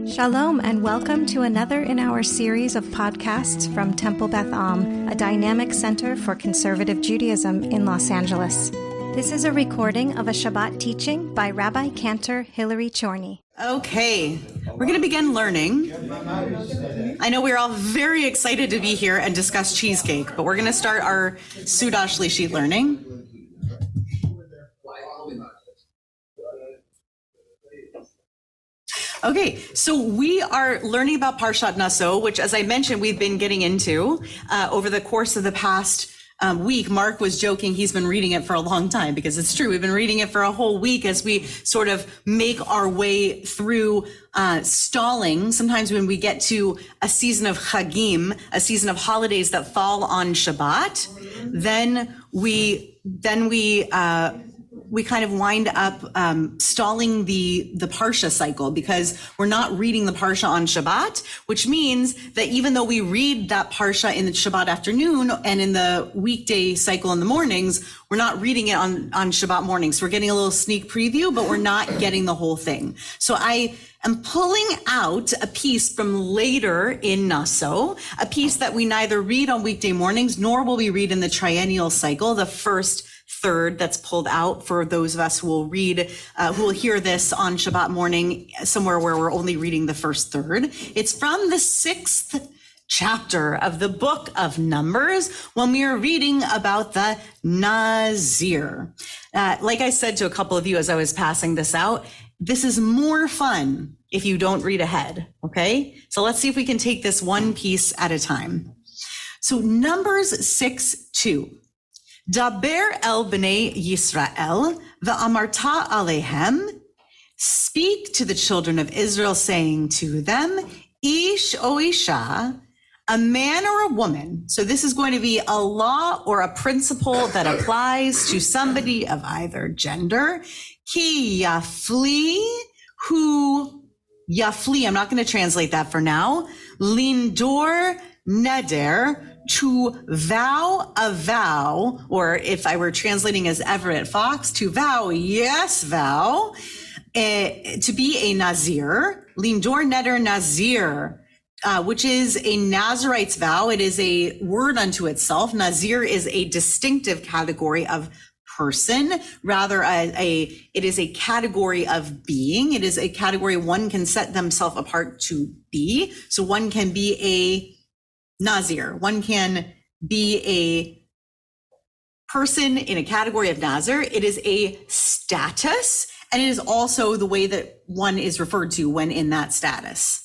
Shalom and welcome to another in our series of podcasts from Temple Beth Am, a dynamic center for conservative Judaism in Los Angeles. This is a recording of a Shabbat teaching by Rabbi-Cantor Chorny. Okay, we're going to begin learning. I know we're all very excited to be here and discuss cheesecake, but we're going to start our Sudah Shlishit learning. Okay, so we are learning about Parshat Nasso, which, as I mentioned, we've been getting into over the course of the past week. Mark was joking he's been reading it for a long time, because it's true. We've been reading it for a whole week as we sort of make our way through stalling. Sometimes when we get to a season of Chagim, a season of holidays that fall on Shabbat, then we kind of wind up stalling the Parsha cycle, because we're not reading the Parsha on Shabbat, which means that even though we read that Parsha in the Shabbat afternoon and in the weekday cycle in the mornings, we're not reading it on Shabbat morning. So we're getting a little sneak preview, but we're not getting the whole thing. So I am pulling out a piece from later in Nasso, a piece that we neither read on weekday mornings, nor will we read in the triennial cycle, the first third that's pulled out for those of us who will read, who will hear this on Shabbat morning, somewhere where we're only reading the first third. It's from the 6th chapter of the book of Numbers, when we are reading about the Nazir. Like I said to a couple of you as I was passing this out, this is more fun if you don't read ahead, okay? So let's see if we can take this one piece at a time. So Numbers 6:2. Daber el b'nei Yisrael v'amarta alehem. Speak to the children of Israel, saying to them, Ish o isha, a man or a woman. So this is going to be a law or a principle that applies to somebody of either gender. Ki yafli, who yafli, I'm not going to translate that for now. Lindor neder, to vow a vow, or if I were translating as Everett Fox, to vow, yes, vow, to be a Nazir, Lindor Neder Nazir, which is a Nazarite's vow. It is a word unto itself. Nazir is a distinctive category of person, rather it is a category of being. It is a category one can set themselves apart to be. So one can be a Nazir. One can be a person in a category of Nazir. It is a status, and it is also the way that one is referred to when in that status.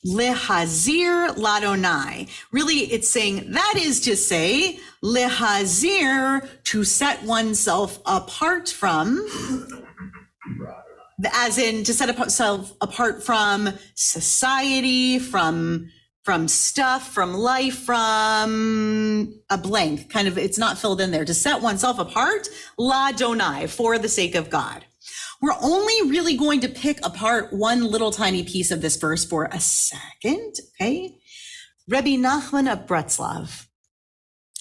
Lehazir ladonai. Really, it's saying, that is to say, lehazir, to set oneself apart from, as in to set oneself apart from society, from stuff, from life, from a blank, kind of, it's not filled in there. To set oneself apart, ladonai, for the sake of God. We're only really going to pick apart one little tiny piece of this verse for a second, okay? Rabbi Nachman of Bretzlav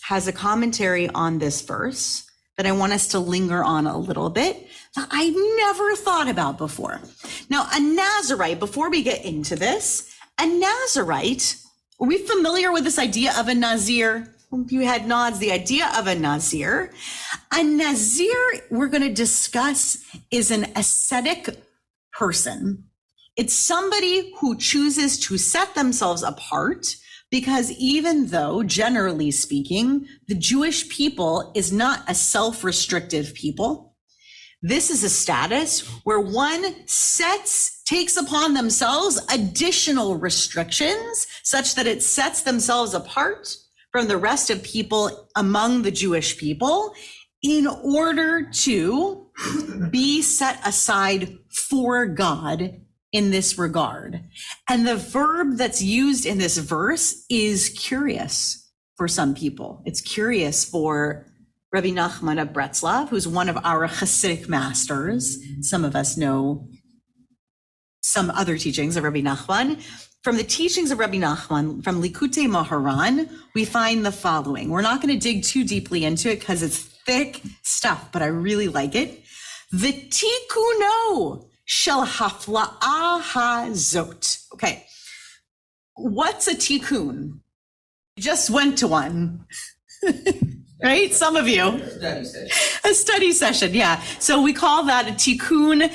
has a commentary on this verse that I want us to linger on a little bit that I never thought about before. Now, a Nazarite, before we get into this, a Nazarite, are we familiar with this idea of a Nazir? You had nods, the idea of a Nazir. A Nazir, we're going to discuss, is an ascetic person. It's somebody who chooses to set themselves apart, because even though, generally speaking, the Jewish people is not a self-restrictive people, this is a status where one takes upon themselves additional restrictions such that it sets themselves apart from the rest of people among the Jewish people in order to be set aside for God in this regard. And the verb that's used in this verse is curious for some people. It's curious for Rabbi Nachman of Bretzlav, who's one of our Hasidic masters. Some of us know some other teachings of Rabbi Nachman. From the teachings of Rabbi Nachman, from Likutei Moharan, we find the following. We're not going to dig too deeply into it because it's thick stuff, but I really like it. V'tikuno shel hafla'a hazot. Okay. What's a tikkun? You just went to one. Right? Some of you. A study session, yeah. So we call that a tikkun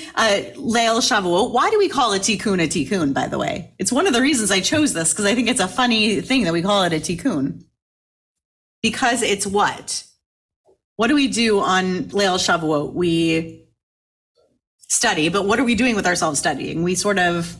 Leil Shavuot. Why do we call a tikkun, by the way? It's one of the reasons I chose this, because I think it's a funny thing that we call it a tikkun. Because it's what? What do we do on Leil Shavuot? We study, but what are we doing with ourselves studying? We sort of...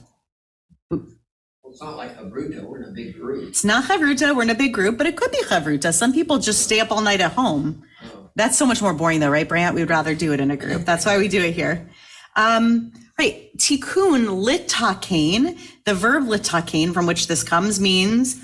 It's not like Chavruta, we're in a big group. It's not Chavruta, we're in a big group, but it could be Chavruta. Some people just stay up all night at home. Oh. That's so much more boring though, right, Brant? We would rather do it in a group. That's why we do it here. Right, tikkun litakein, the verb litakein from which this comes means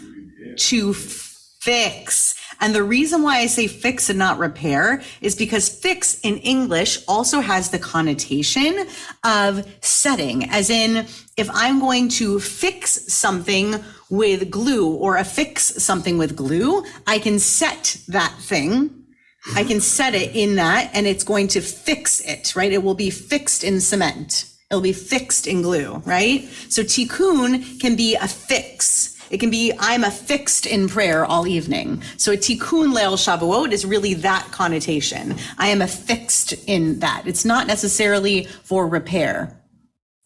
to fix. And the reason why I say fix and not repair is because fix in English also has the connotation of setting, as in if I'm going to fix something with glue or affix something with glue, I can set that thing. I can set it in that and it's going to fix it, right? It will be fixed in cement. It'll be fixed in glue, right? So tikkun can be a fix. It can be, I'm affixed in prayer all evening. So a tikkun leil Shavuot is really that connotation. I am affixed in that. It's not necessarily for repair.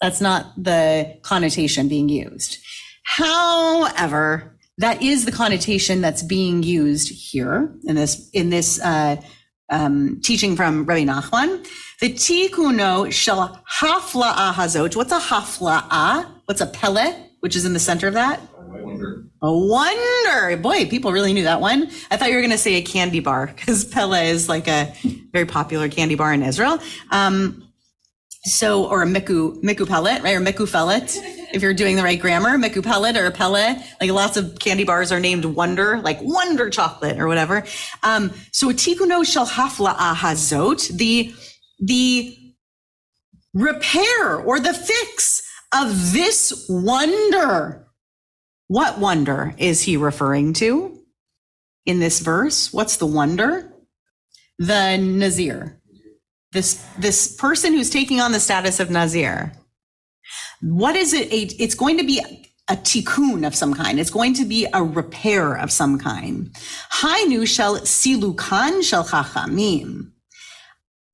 That's not the connotation being used. However, that is the connotation that's being used here in this teaching from Rabbi Nachman. The tikkuno shel hafla'ah hazot. What's a hafla'ah? What's a pele, which is in the center of that? A wonder. Boy, people really knew that one. I thought you were going to say a candy bar, because Pele is like a very popular candy bar in Israel. Or a miku pellet, right? Or miku fellet, if you're doing the right grammar. Miku pellet or a pele. Like lots of candy bars are named Wonder, like Wonder Chocolate or whatever. So tikuno shel hafla'ah hazot, the repair or the fix of this wonder. What wonder is he referring to in this verse? What's the wonder? The Nazir. This person who's taking on the status of Nazir. What is it? It's going to be a tikkun of some kind. It's going to be a repair of some kind. Hainu shel silukan shel chachamim.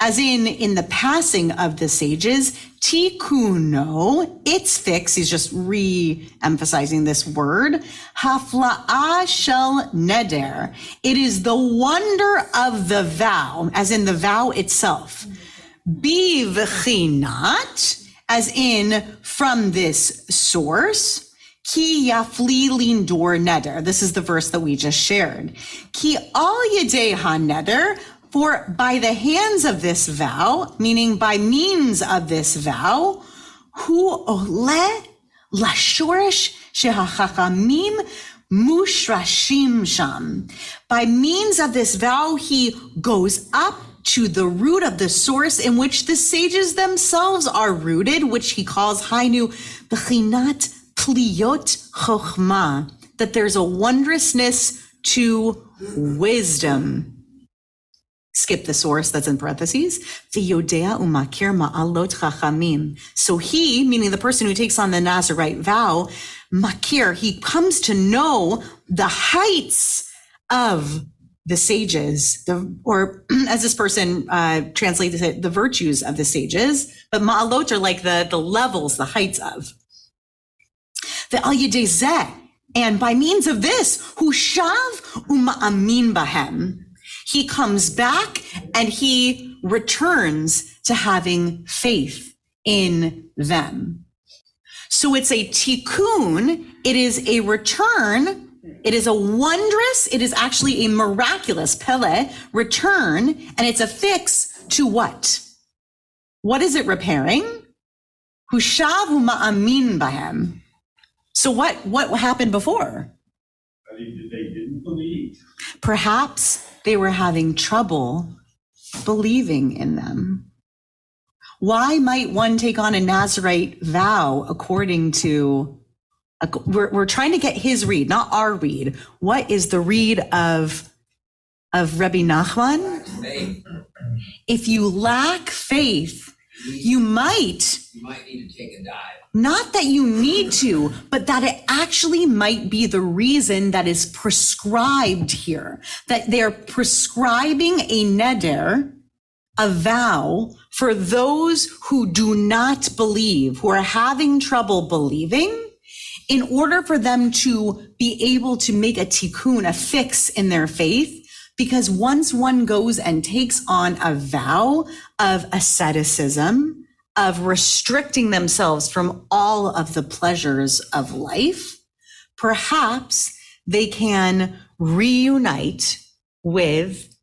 As in the passing of the sages, tikkuno, its fix, he's just re-emphasizing this word, hafla'ah shel neder. It is the wonder of the vow, as in the vow itself. Bivchinat, as in from this source, ki yafli lindor neder. This is the verse that we just shared. Ki al yedei ha-neder, for by the hands of this vow, meaning by means of this vow, hu ole lashorish shehachachamim mushrashim sham. By means of this vow, he goes up to the root of the source in which the sages themselves are rooted, which he calls hainu b'chinat pliyot chokhmah, that there's a wondrousness to wisdom. Skip the source that's in parentheses. V'yodea umakir ma'alot chachamim. So he, meaning the person who takes on the Nazirite vow, makir, he comes to know the heights of the sages, or as this person translates it, the virtues of the sages. But ma'alot are like the levels, the heights of. Ve'al yedei zeh, and by means of this, hushav uma'amin bahem. He comes back and he returns to having faith in them. So it's a tikkun. It is a return. It is a wondrous, it is actually a miraculous pele return. And it's a fix to what? What is it repairing? Hushavu ma'amin bahem. So what happened before? They didn't believe. Perhaps they were having trouble believing in them. Why might one take on a Nazirite vow according to, we're trying to get his read, not our read. What is the read of Rabbi Nachman? Faith. If you lack faith, you might need to take a dive. Not that you need to, but that it actually might be the reason that is prescribed here, that they're prescribing a neder, a vow, for those who do not believe, who are having trouble believing, in order for them to be able to make a tikkun, a fix in their faith. Because once one goes and takes on a vow of asceticism, of restricting themselves from all of the pleasures of life, perhaps they can reunite with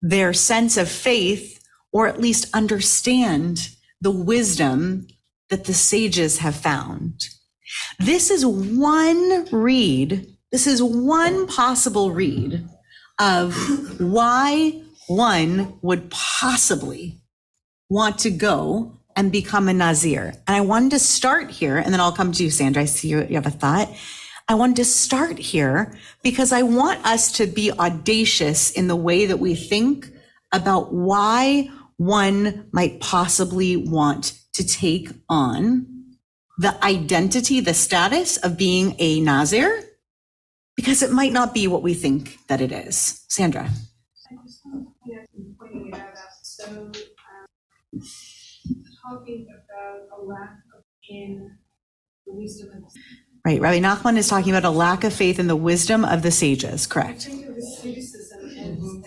their sense of faith, or at least understand the wisdom that the sages have found. This is one possible read of why one would possibly want to go and become a Nazir. And I wanted to start here, and then I'll come to you, Sandra. I see you have a thought. I wanted to start here because I want us to be audacious in the way that we think about why one might possibly want to take on the identity, the status of being a Nazir, because it might not be what we think that it is. Sandra. I just want to pointing it out. So, talking about a lack of in the wisdom of the Right. Rabbi Nachman is talking about a lack of faith in the wisdom of the sages. Correct. I think of asceticism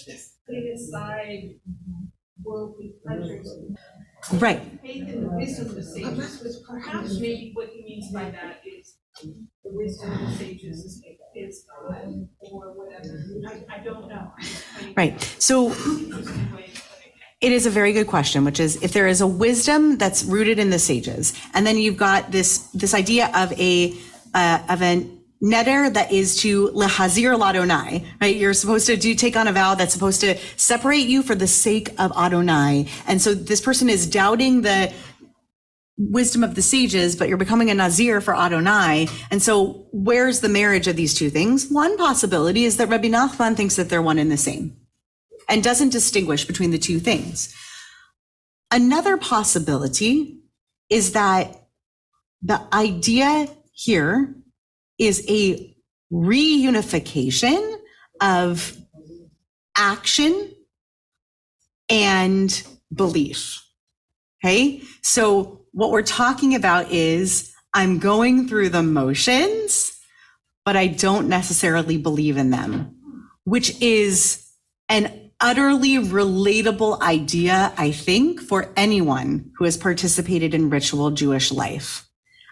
as putting aside worldly pleasures. Right. Faith in the wisdom of the sages, which perhaps maybe what he means by that is the wisdom of the sages is God or whatever. I don't know. Right. So it is a very good question, which is if there is a wisdom that's rooted in the sages, and then you've got this idea of a neder that is to lehazir ladonai, right? You're supposed to take on a vow that's supposed to separate you for the sake of Adonai. And so this person is doubting the wisdom of the sages, but you're becoming a Nazir for Adonai. And so where's the marriage of these two things? One possibility is that Rabbi Nachman thinks that they're one and the same and doesn't distinguish between the two things. Another possibility is that the idea here is a reunification of action and belief. Okay? So what we're talking about is I'm going through the motions, but I don't necessarily believe in them, which is an utterly relatable idea, I think, for anyone who has participated in ritual Jewish life.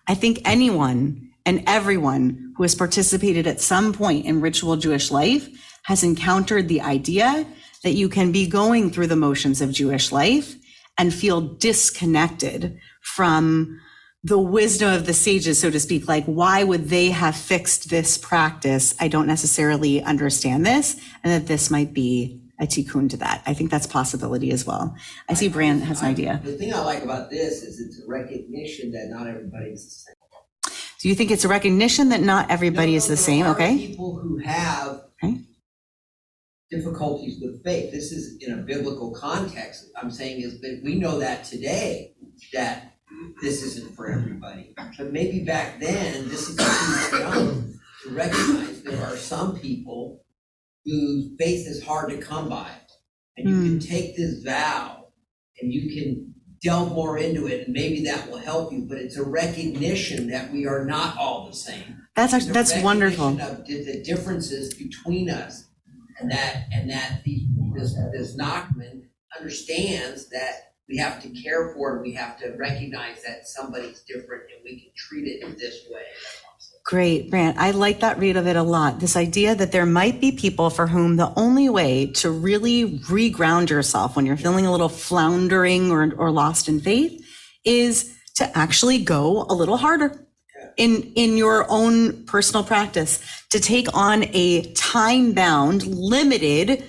I think anyone and everyone who has participated at some point in ritual Jewish life has encountered the idea that you can be going through the motions of Jewish life and feel disconnected from the wisdom of the sages, so to speak. Like, why would they have fixed this practice? I don't necessarily understand this, and that this might be a tikkun to that. I think that's a possibility as well. I see Brand has an idea. The thing I like about this is it's a recognition that not everybody's the same. Do you think it's a recognition that not everybody is the same? Okay. People who have difficulties with faith. This is in a biblical context. I'm saying is that we know that today that this isn't for everybody. But maybe back then, this is too young to recognize there are some people whose faith is hard to come by. And you can take this vow and you can delve more into it, and maybe that will help you. But it's a recognition that we are not all the same. That's wonderful. Of the differences between us, and that this Nachman understands that we have to care for it. We have to recognize that somebody's different, and we can treat it in this way. Great, Brant. I like that read of it a lot. This idea that there might be people for whom the only way to really reground yourself when you're feeling a little floundering or lost in faith is to actually go a little harder in your own personal practice, to take on a time-bound, limited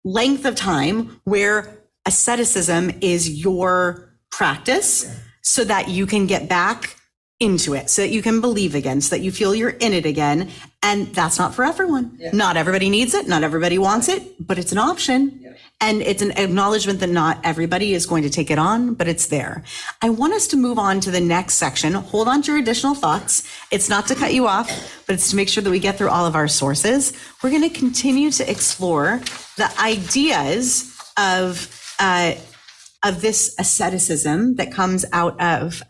length of time where asceticism is your practice, so that you can get back into it so that you can believe again, so that you feel you're in it again. And that's not for everyone. Yeah. Not everybody needs it. Not everybody wants it, but it's an option. Yeah. And it's an acknowledgement that not everybody is going to take it on, but it's there. I want us to move on to the next section. Hold on to your additional thoughts. It's not to cut you off, but it's to make sure that we get through all of our sources. We're going to continue to explore the ideas of this asceticism that comes out of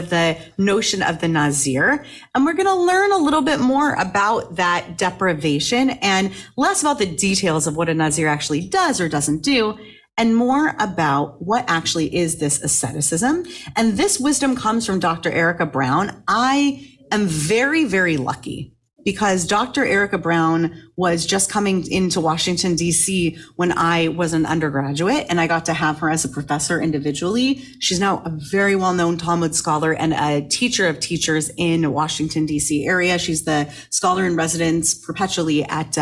the notion of the Nazir. And we're going to learn a little bit more about that deprivation and less about the details of what a Nazir actually does or doesn't do, and more about what actually is this asceticism. And this wisdom comes from Dr. Erica Brown. I am very, very lucky because Dr. Erica Brown was just coming into Washington, D.C. when I was an undergraduate, and I got to have her as a professor individually. She's now a very well-known Talmud scholar and a teacher of teachers in Washington, D.C. area. She's the scholar in residence perpetually at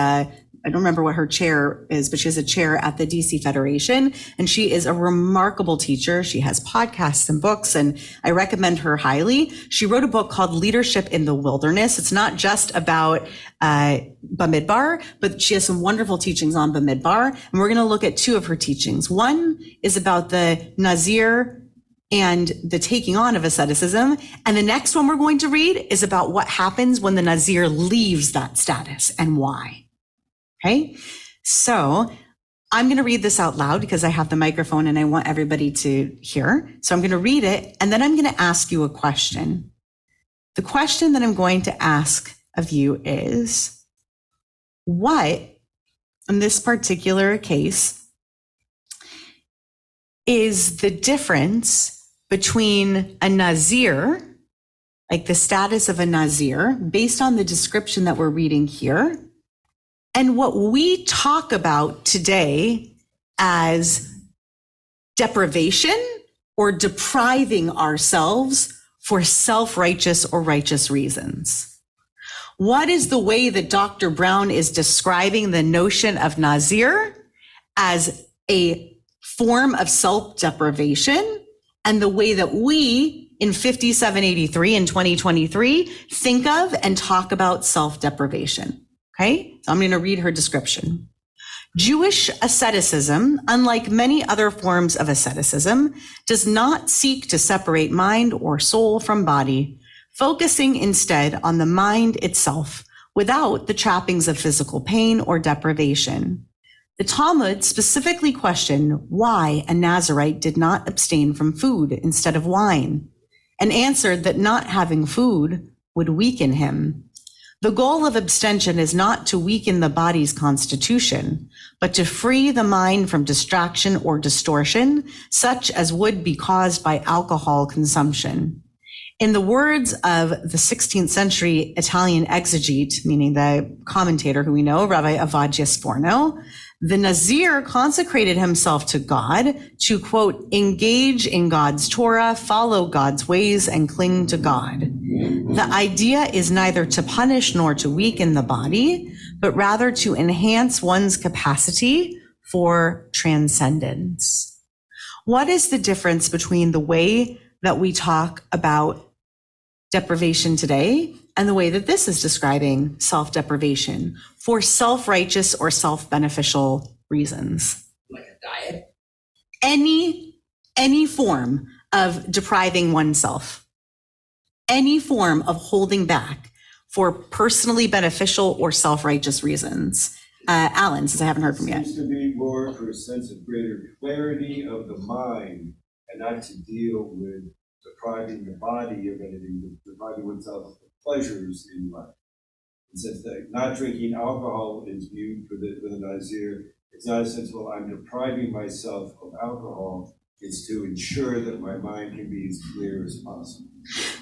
I don't remember what her chair is, but she has a chair at the DC Federation, and she is a remarkable teacher. She has podcasts and books, and I recommend her highly. She wrote a book called Leadership in the Wilderness. It's not just about Bamidbar, but she has some wonderful teachings on Bamidbar, and we're going to look at two of her teachings. One is about the Nazir and the taking on of asceticism, and the next one we're going to read is about what happens when the Nazir leaves that status and why. Okay, so I'm going to read this out loud because I have the microphone and I want everybody to hear. So I'm going to read it and then I'm going to ask you a question. The question that I'm going to ask of you is, what, in this particular case, is the difference between a Nazir, like the status of a Nazir, based on the description that we're reading here, and what we talk about today as deprivation or depriving ourselves for self-righteous or righteous reasons? What is the way that Dr. Brown is describing the notion of Nazir as a form of self-deprivation, and the way that we in 5783 in 2023 think of and talk about self-deprivation? Okay, so I'm going to read her description. Jewish asceticism, unlike many other forms of asceticism, does not seek to separate mind or soul from body, focusing instead on the mind itself without the trappings of physical pain or deprivation. The Talmud specifically questioned why a Nazirite did not abstain from food instead of wine, and answered that not having food would weaken him. The goal of abstention is not to weaken the body's constitution, but to free the mind from distraction or distortion, such as would be caused by alcohol consumption. In the words of the 16th century Italian exegete, meaning the commentator who we know, Rabbi Avadia Sforno, the Nazir consecrated himself to God to, quote, engage in God's Torah, follow God's ways, and cling to God. The idea is neither to punish nor to weaken the body, but rather to enhance one's capacity for transcendence. What is the difference between the way that we talk about deprivation today and the way that this is describing self-deprivation for self-righteous or self-beneficial reasons? Like a diet? Any form of depriving oneself, any form of holding back for personally beneficial or self-righteous reasons. Alan, since I haven't heard from you yet. Seems to be more for a sense of greater clarity of the mind and not to deal with depriving the body of anything, depriving oneself of pleasures in life. In the sense that not drinking alcohol is viewed for the Nazir. It's not a sense, well, I'm depriving myself of alcohol. It's to ensure that my mind can be as clear as possible.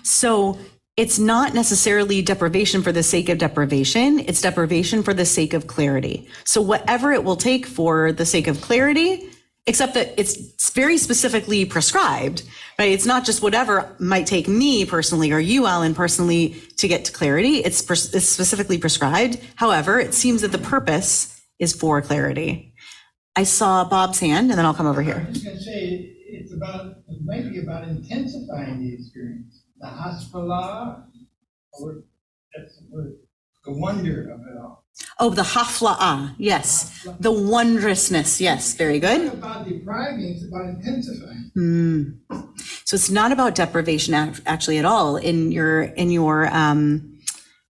So it's not necessarily deprivation for the sake of deprivation. It's deprivation for the sake of clarity. So whatever it will take for the sake of clarity, except that it's very specifically prescribed, right? It's not just whatever might take me personally or you, Alan, personally to get to clarity. It's specifically prescribed. However, it seems that the purpose is for clarity. I saw Bob's hand, and then I'll come over here. I was going to say, it's about the might be about intensifying the experience. The haspalah, or that's the word, the wonder of it all. Oh, the hafla'ah, yes. The wondrousness, yes, very It's not good. about depriving, it's about intensifying. So it's not about deprivation actually at all in your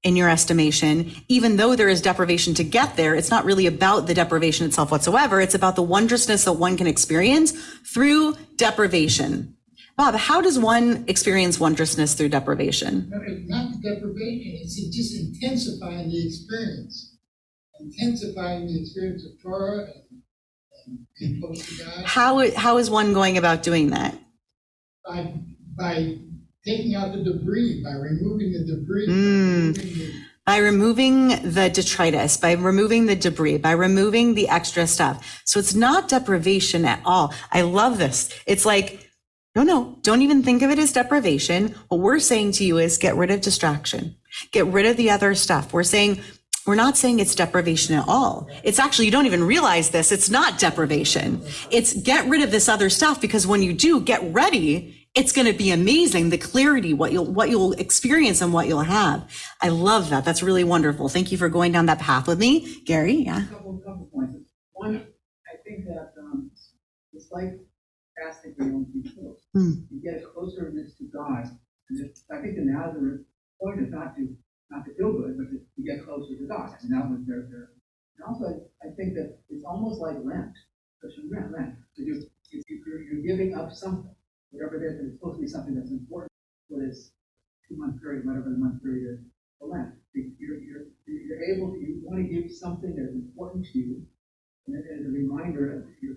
estimation. Even though there is deprivation to get there, it's not really about the deprivation itself whatsoever. It's about the wondrousness that one can experience through deprivation. Bob, how does one experience wondrousness through deprivation? No, it's not the deprivation, it's just intensifying the experience. Intensifying the experience of Torah and being close to God. How is one going about doing that? By taking out the debris, by removing the debris. By removing the detritus, by removing the debris, by removing the extra stuff. So it's not deprivation at all. I love this. It's like, no, don't even think of it as deprivation. What we're saying to you is get rid of distraction, get rid of the other stuff. We're not saying it's deprivation at all. It's actually, you don't even realize this. It's not deprivation. It's get rid of this other stuff, because when you do, get ready, it's going to be amazing. The clarity, what you'll experience and what you'll have. I love that. That's really wonderful. Thank you for going down that path with me. Gary, yeah. Couple points. One, I think that it's like fasting for your own people. You get closeness to God. And I think the Nazareth point is not to feel good, but to get closer to God. And that was their. And also, I think that it's almost like Lent, Christian Lent. So you're giving up something, whatever it is, and it's supposed to be something that's important for this 2-month period, whatever the month period is for Lent. You're able to, you want to give something that is important to you, and as a reminder of your.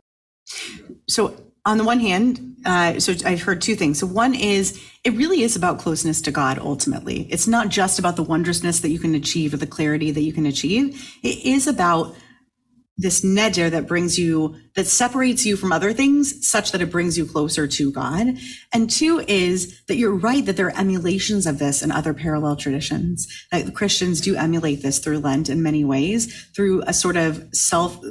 So on the one hand, so I've heard two things. So one is, it really is about closeness to God ultimately. It's not just about the wondrousness that you can achieve or the clarity that you can achieve. It is about this neder that separates you from other things such that it brings you closer to God. And two is that you're right, that there are emulations of this in other parallel traditions. That the Christians do emulate this through Lent in many ways, through a sort of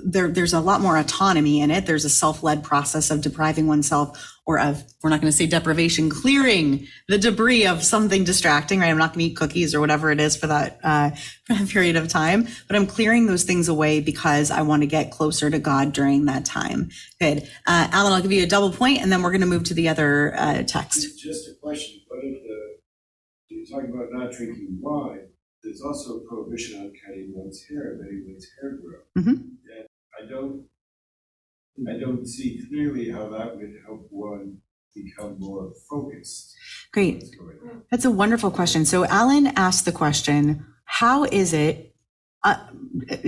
there's a lot more autonomy in it. There's a self-led process of depriving oneself, or of, we're not going to say deprivation, clearing the debris of something distracting, right? I'm not going to eat cookies or whatever it is for that period of time, but I'm clearing those things away because I want to get closer to God during that time. Good. Alan, I'll give you a double point, and then we're going to move to the other text. It's just a question. What if you're talking about not drinking wine, there's also a prohibition on cutting one's hair, letting one's hair grow. And I don't see clearly how that would help one become more focused. Great. That's a wonderful question. So Alan asked the question, how is it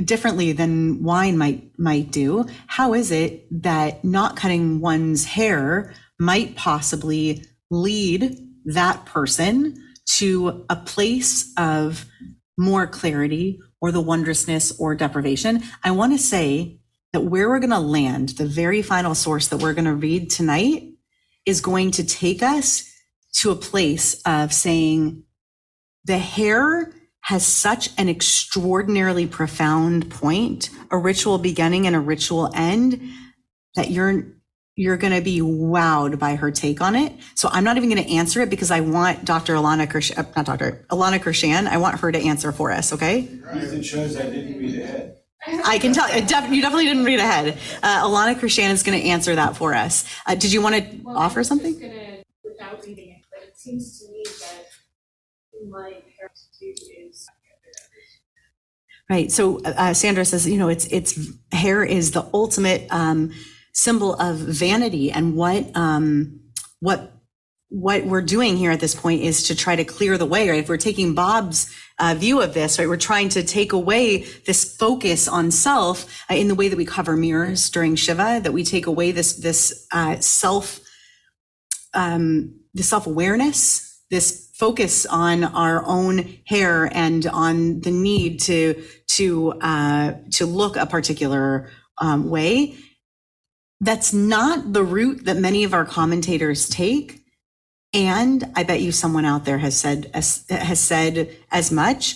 differently than wine might do? How is it that not cutting one's hair might possibly lead that person to a place of more clarity or the wondrousness or deprivation? I want to say that where we're going to land, the very final source that we're going to read tonight, is going to take us to a place of saying the hair has such an extraordinarily profound point, a ritual beginning and a ritual end, that you're going to be wowed by her take on it. So I'm not even going to answer it, because I want Alana Kirshan, I want her to answer for us, okay? It shows I didn't read ahead. I can tell, you definitely didn't read ahead. Alana Kirshan is going to answer that for us. Did you want to offer something? I'm just gonna, without reading it, but it seems to me that my parents do is. Right. So Sandra says, it's hair is the ultimate symbol of vanity, and what we're doing here at this point is to try to clear the way, right? If we're taking Bob's view of this, right, we're trying to take away this focus on self in the way that we cover mirrors during Shiva, that we take away this self-awareness, this focus on our own hair and on the need to look a particular way. That's not the route that many of our commentators take. And I bet you someone out there has said as much.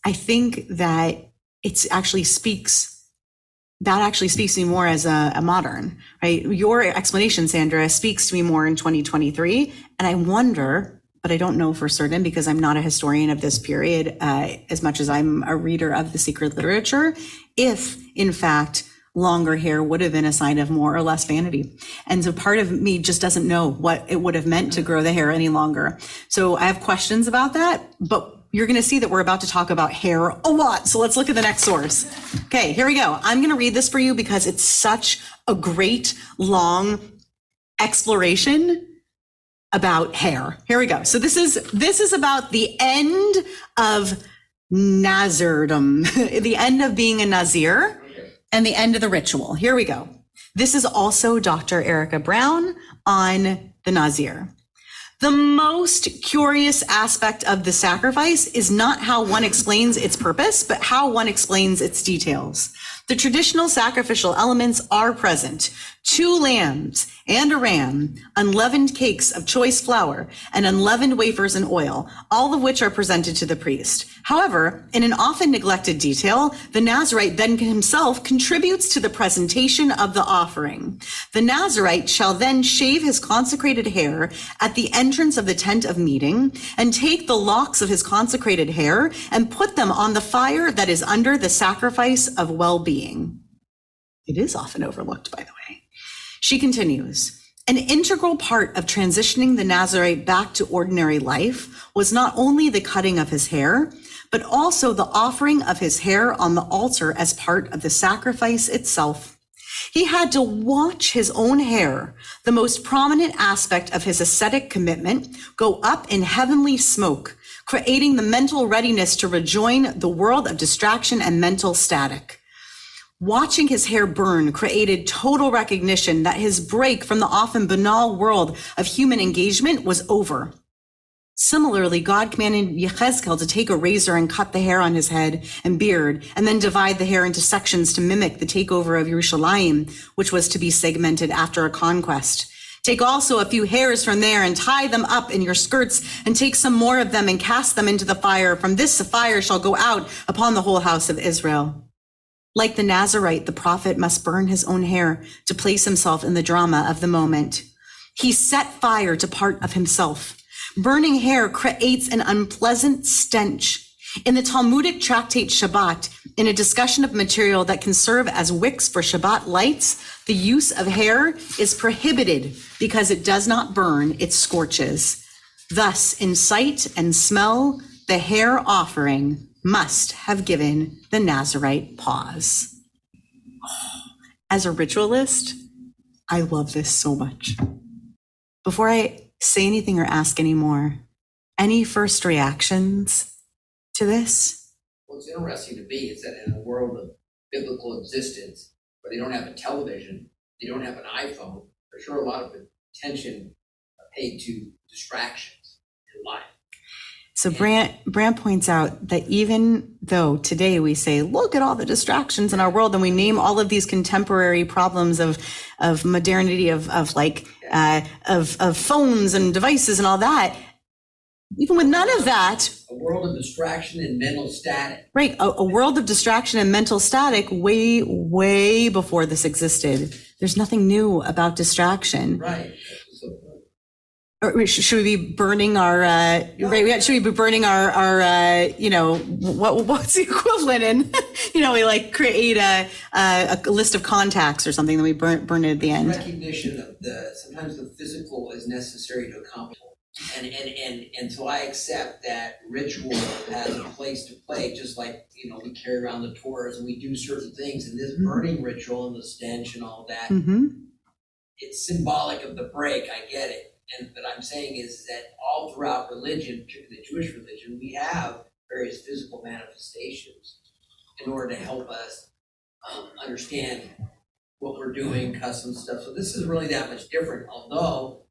I think that it actually speaks that actually speaks to me more as a modern, right? Your explanation, Sandra, speaks to me more in 2023. And I wonder, but I don't know for certain because I'm not a historian of this period as much as I'm a reader of the secret literature, if in fact longer hair would have been a sign of more or less vanity. And so part of me just doesn't know what it would have meant to grow the hair any longer. So I have questions about that, but you're going to see that we're about to talk about hair a lot. So let's look at the next source. Okay, here we go. I'm going to read this for you because it's such a great long exploration about hair. Here we go. So this is about the end of Nazardom, the end of being a Nazir and the end of the ritual. Here we go. This is also Dr. Erica Brown on the Nazir. The most curious aspect of the sacrifice is not how one explains its purpose, but how one explains its details. The traditional sacrificial elements are present: 2 lambs and a ram, unleavened cakes of choice flour, and unleavened wafers and oil, all of which are presented to the priest. However, in an often neglected detail, the Nazirite then himself contributes to the presentation of the offering. The Nazirite shall then shave his consecrated hair at the entrance of the tent of meeting, and take the locks of his consecrated hair and put them on the fire that is under the sacrifice of well-being. It is often overlooked, by the way. She continues, an integral part of transitioning the Nazirite back to ordinary life was not only the cutting of his hair, but also the offering of his hair on the altar as part of the sacrifice itself. He had to watch his own hair, the most prominent aspect of his ascetic commitment, go up in heavenly smoke, creating the mental readiness to rejoin the world of distraction and mental static. Watching his hair burn created total recognition that his break from the often banal world of human engagement was over. Similarly, God commanded Yechezkel to take a razor and cut the hair on his head and beard, and then divide the hair into sections to mimic the takeover of Yerushalayim, which was to be segmented after a conquest. Take also a few hairs from there and tie them up in your skirts, and take some more of them and cast them into the fire. From this the fire shall go out upon the whole house of Israel. Like the Nazirite, the prophet must burn his own hair to place himself in the drama of the moment. He set fire to part of himself. Burning hair creates an unpleasant stench. In the Talmudic tractate Shabbat, in a discussion of material that can serve as wicks for Shabbat lights, the use of hair is prohibited because it does not burn, it scorches. Thus, in sight and smell, the hair offering must have given the Nazirite pause. As a ritualist, I love this so much. Before I say anything or ask any more, any first reactions to this? What's interesting to me is that in a world of biblical existence, where they don't have a television, they don't have an iPhone, there's sure a lot of attention paid to distractions in life. So Brant points out that even though today we say, look at all the distractions in our world, and we name all of these contemporary problems of modernity, of phones and devices and all that, even with none of that. A world of distraction and mental static. Right, a world of distraction and mental static way, way before this existed. There's nothing new about distraction. Right. Or should we be burning our, should we be burning our what's the equivalent in, we like create a list of contacts or something, then we burn it at the end. Recognition of sometimes the physical is necessary to accomplish. And so I accept that ritual has a place to play, just like, we carry around the Torahs and we do certain things, and this burning ritual and the stench and all that, it's symbolic of the break, I get it. And what I'm saying is that all throughout religion, particularly the Jewish religion, we have various physical manifestations in order to help us understand what we're doing, custom stuff. So this is really that much different, although,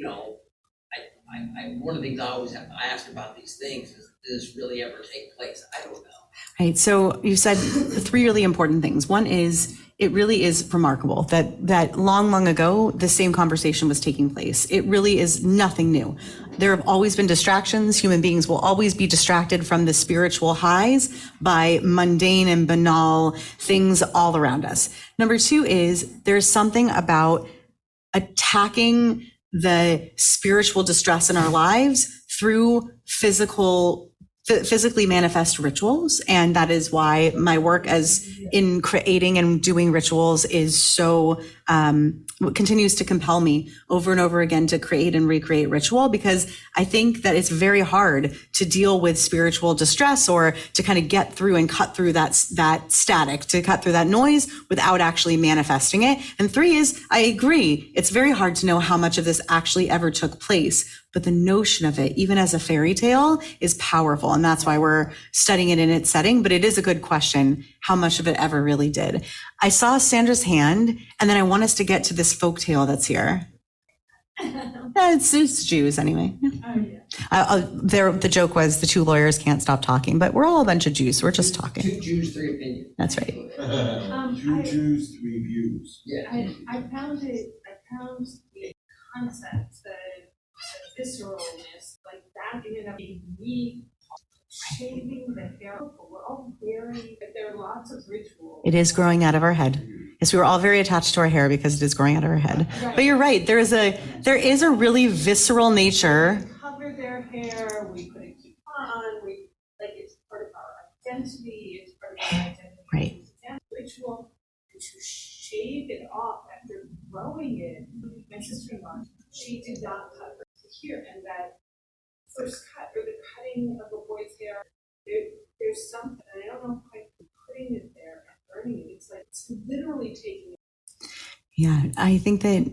I one of the things I ask about these things is, does this really ever take place? I don't know. Right. So you said 3 really important things. One is, it really is remarkable that long ago, the same conversation was taking place. It really is nothing new. there have always been distractions. Human beings will always be distracted from the spiritual highs by mundane and banal things all around us. Number two is there's something about attacking the spiritual distress in our lives through physically manifest rituals. And that is why my work as in creating and doing rituals is so, continues to compel me over and over again to create and recreate ritual, because I think that it's very hard to deal with spiritual distress or to kind of get through and cut through that static, to cut through that noise without actually manifesting it. And three is, I agree, it's very hard to know how much of this actually ever took place, but the notion of it, even as a fairy tale, is powerful. And that's why we're studying it in its setting. But it is a good question, how much of it ever really did. I saw Sandra's hand, and then I want us to get to this folk tale that's here. It's Jews anyway. The joke was the two lawyers can't stop talking, but we're all a bunch of Jews. So we're just talking. Two Jews, three opinions. That's right. Two Jews, three views. Yeah. I found the concept, the visceralness, like that in and of me shaving the hair. We're all very, but there are lots of rituals. It is growing out of our head. Yes, we were all very attached to our hair because it is growing out of our head. Right. But you're right. There is a really visceral nature. We cover their hair. We put a kippah on. It's part of our identity. It's part of our identity. Right. It's a ritual. And to shave it off after growing it. My sister-in-law, she did not cut her here, and that first cut or the cutting of a boy's hair, there's something, and I don't know if I'm putting it there and burning it. It's like it's literally taking it. Yeah, I think that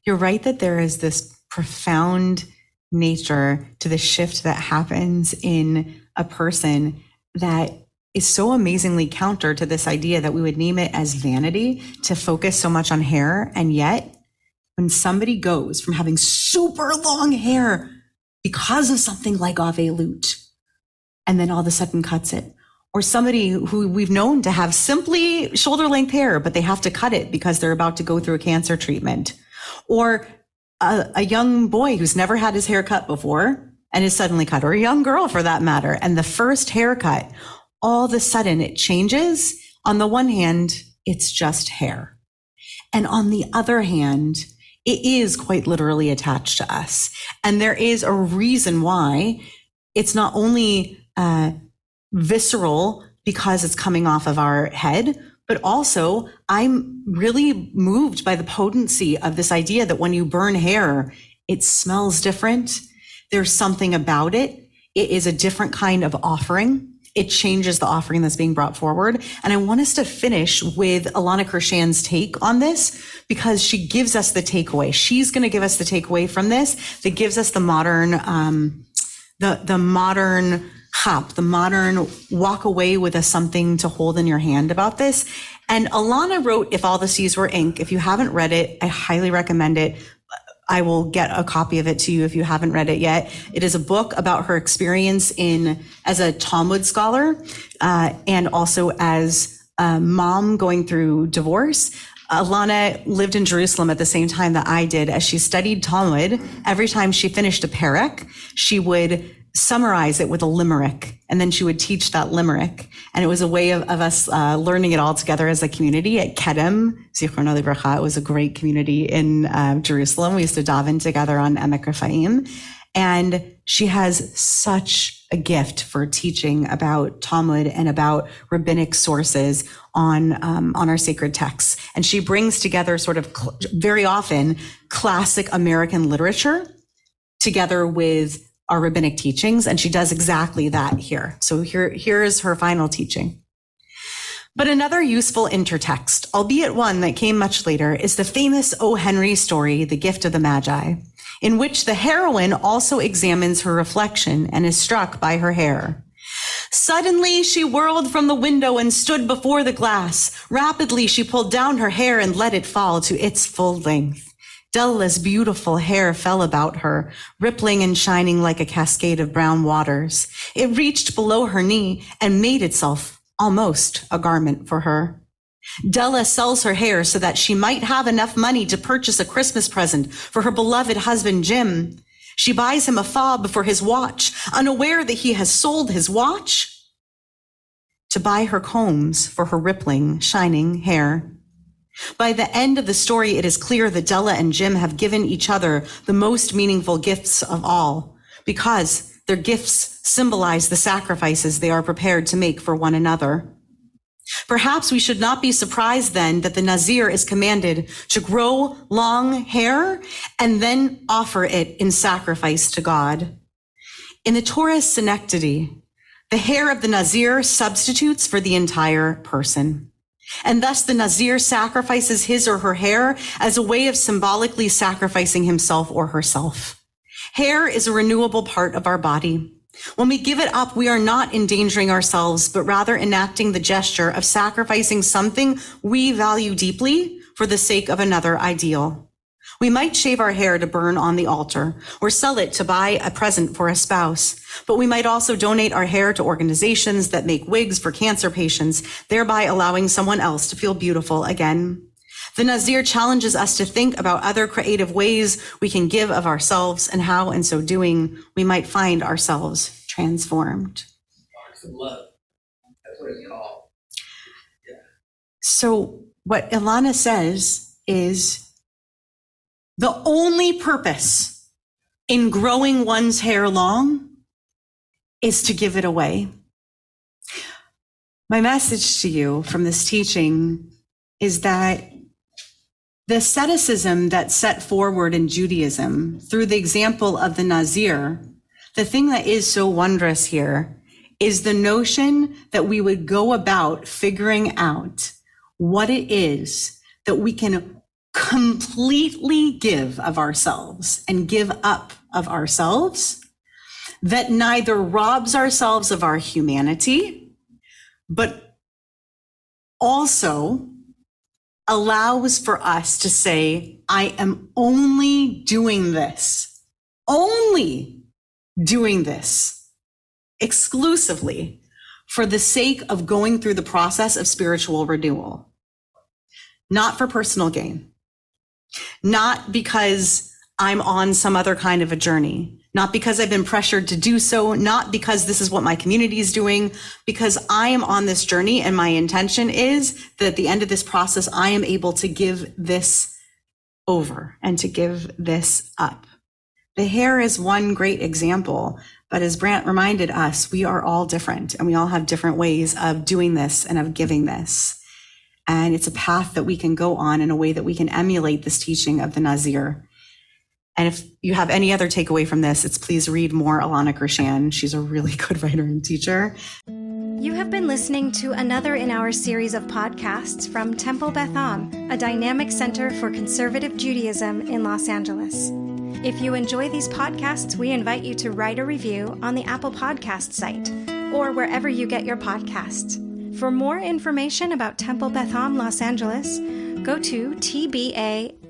you're right that there is this profound nature to the shift that happens in a person that is so amazingly counter to this idea that we would name it as vanity, to focus so much on hair. And yet, when somebody goes from having super long hair because of something like avelut, and then all of a sudden cuts it, or somebody who we've known to have simply shoulder length hair, but they have to cut it because they're about to go through a cancer treatment, or a young boy who's never had his hair cut before and is suddenly cut, or a young girl for that matter, and the first haircut, all of a sudden it changes. On the one hand, it's just hair. And on the other hand, it is quite literally attached to us. And there is a reason why it's not only visceral because it's coming off of our head, but also I'm really moved by the potency of this idea that when you burn hair, it smells different. There's something about it. It is a different kind of offering. It changes the offering that's being brought forward. And I want us to finish with Alana Kershan's take on this, because she gives us the takeaway. She's going to give us the takeaway from this that gives us the modern, the modern hap, the modern walk away with a something to hold in your hand about this. And Alana wrote If All the Seas Were Ink. If you haven't read it, I highly recommend it. I will get a copy of it to you if you haven't read it yet. It is a book about her experience as a Talmud scholar, and also as a mom going through divorce. Alana lived in Jerusalem at the same time that I did. As she studied Talmud, every time she finished a perek, she would summarize it with a limerick, and then she would teach that limerick. And it was a way of us learning it all together as a community at Kedem, Zichrono Livracha. It was a great community in Jerusalem. We used to daven together on Emek Raphaim. And she has such a gift for teaching about Talmud and about rabbinic sources on our sacred texts. And she brings together sort of very often classic American literature together with our rabbinic teachings, and she does exactly that here. So here is her final teaching. But another useful intertext, albeit one that came much later, is the famous O. Henry story, The Gift of the Magi, in which the heroine also examines her reflection and is struck by her hair. Suddenly she whirled from the window and stood before the glass. Rapidly she pulled down her hair and let it fall to its full length. Della's beautiful hair fell about her, rippling and shining like a cascade of brown waters. It reached below her knee and made itself almost a garment for her. Della sells her hair so that she might have enough money to purchase a Christmas present for her beloved husband, Jim. She buys him a fob for his watch, unaware that he has sold his watch to buy her combs for her rippling, shining hair. By the end of the story, it is clear that Della and Jim have given each other the most meaningful gifts of all, because their gifts symbolize the sacrifices they are prepared to make for one another. Perhaps we should not be surprised then that the Nazir is commanded to grow long hair and then offer it in sacrifice to God. In the Torah synecdoche, the hair of the Nazir substitutes for the entire person. And thus the Nazir sacrifices his or her hair as a way of symbolically sacrificing himself or herself. Hair is a renewable part of our body. When we give it up, we are not endangering ourselves, but rather enacting the gesture of sacrificing something we value deeply for the sake of another ideal. We might shave our hair to burn on the altar or sell it to buy a present for a spouse, but we might also donate our hair to organizations that make wigs for cancer patients, thereby allowing someone else to feel beautiful again. The Nazir challenges us to think about other creative ways we can give of ourselves and how, in so doing, we might find ourselves transformed. Box of love. That's what it's called. Yeah. So what Ilana says is the only purpose in growing one's hair long is to give it away. My message to you from this teaching is that the asceticism that's set forward in Judaism through the example of the Nazir, the thing that is so wondrous here is the notion that we would go about figuring out what it is that we can completely give of ourselves and give up of ourselves, that neither robs ourselves of our humanity, but also allows for us to say, I am only doing this exclusively for the sake of going through the process of spiritual renewal, not for personal gain, not because I'm on some other kind of a journey, not because I've been pressured to do so, not because this is what my community is doing, because I am on this journey and my intention is that at the end of this process, I am able to give this over and to give this up. The hair is one great example, but as Brant reminded us, we are all different and we all have different ways of doing this and of giving this. And it's a path that we can go on in a way that we can emulate this teaching of the Nazir. And if you have any other takeaway from this, it's please read more Ilana Krishan. She's a really good writer and teacher. You have been listening to another in our series of podcasts from Temple Beth Am, a dynamic center for conservative Judaism in Los Angeles. If you enjoy these podcasts, we invite you to write a review on the Apple Podcast site or wherever you get your podcasts. For more information about Temple Beth Am Los Angeles, go to tbala.org.